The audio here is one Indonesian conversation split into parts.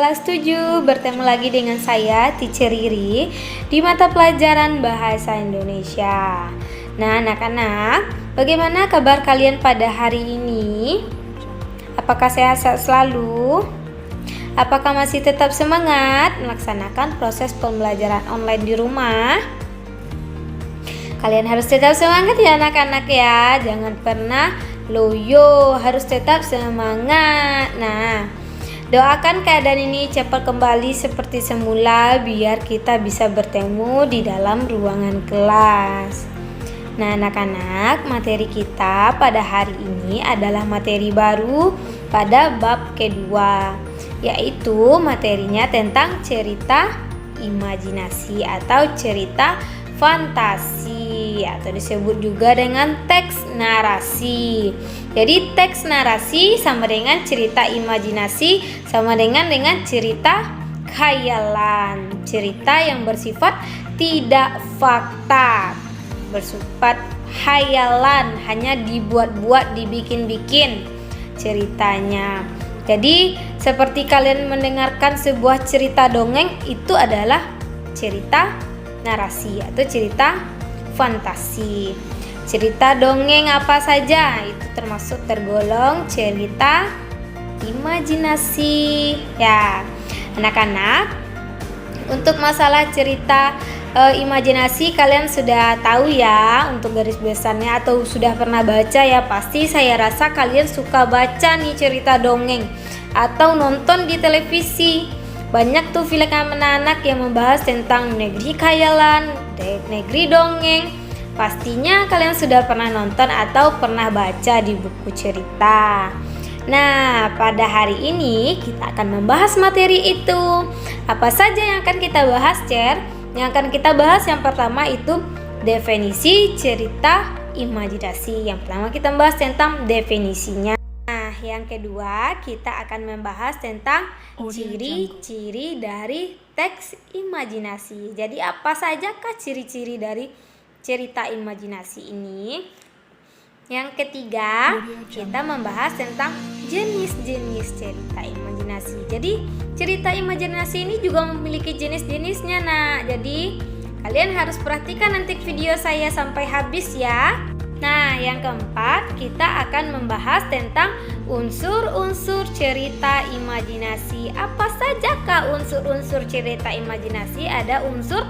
kelas 7. Bertemu lagi dengan saya, Teacher Riri, di mata pelajaran Bahasa Indonesia. Nah, anak-anak, bagaimana kabar kalian pada hari ini? Apakah sehat-sehat selalu? Apakah masih tetap semangat melaksanakan proses pembelajaran online di rumah? Kalian harus tetap semangat ya anak-anak ya. Jangan pernah loyo, harus tetap semangat. Nah, doakan keadaan ini cepat kembali seperti semula biar kita bisa bertemu di dalam ruangan kelas. Nah, anak-anak, materi kita pada hari ini adalah materi baru pada bab kedua, yaitu materinya tentang cerita imajinasi atau cerita fantasi atau disebut juga dengan teks narasi. Jadi teks narasi sama dengan cerita imajinasi sama dengan cerita khayalan, cerita yang bersifat tidak fakta, bersifat khayalan, hanya dibuat-buat, dibikin-bikin ceritanya. Jadi seperti kalian mendengarkan sebuah cerita dongeng, itu adalah cerita narasi atau cerita fantasi. Cerita dongeng apa saja itu termasuk tergolong cerita imajinasi ya. Anak-anak, untuk masalah cerita imajinasi kalian sudah tahu ya untuk garis besarnya atau sudah pernah baca ya. Pasti saya rasa kalian suka baca nih cerita dongeng atau nonton di televisi. Banyak tuh film anak-anak yang membahas tentang negeri khayalan, negeri dongeng. Pastinya kalian sudah pernah nonton atau pernah baca di buku cerita. Nah, pada hari ini kita akan membahas materi itu. Apa saja yang akan kita bahas, Cer? Yang akan kita bahas yang pertama itu definisi cerita imajinasi. Yang pertama kita membahas tentang definisinya. Nah, yang kedua kita akan membahas tentang ciri-ciri dari teks imajinasi. Jadi apa sajakah ciri-ciri dari cerita imajinasi ini? Yang ketiga kita membahas tentang jenis-jenis cerita imajinasi. Jadi cerita imajinasi ini juga memiliki jenis-jenisnya. Nah, jadi kalian harus perhatikan nanti video saya sampai habis ya. Nah, yang keempat kita akan membahas tentang unsur-unsur cerita imajinasi. Apa sajakah unsur-unsur cerita imajinasi? Ada unsur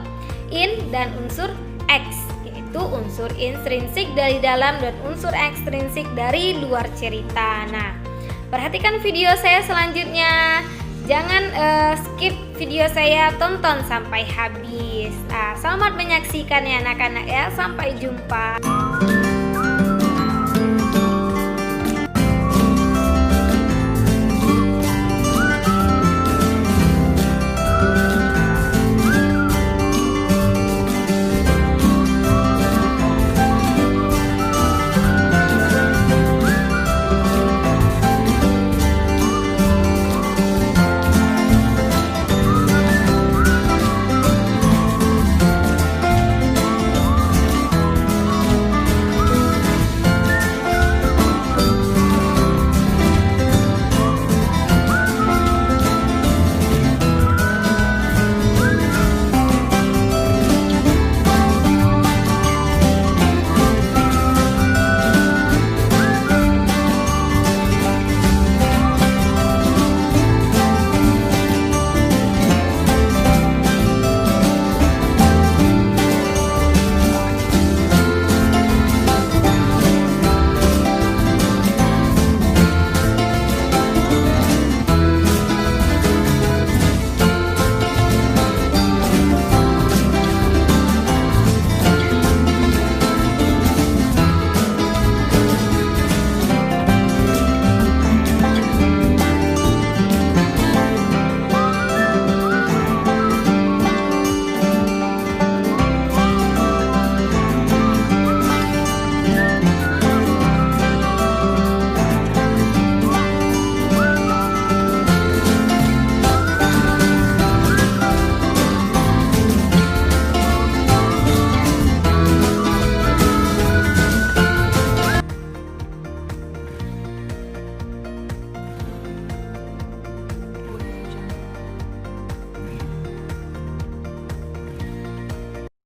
in dan unsur X, yaitu unsur intrinsik dari dalam dan unsur ekstrinsik dari luar cerita. Nah, perhatikan video saya selanjutnya. Jangan skip video saya, tonton sampai habis. Selamat menyaksikan ya anak-anak ya. Sampai jumpa.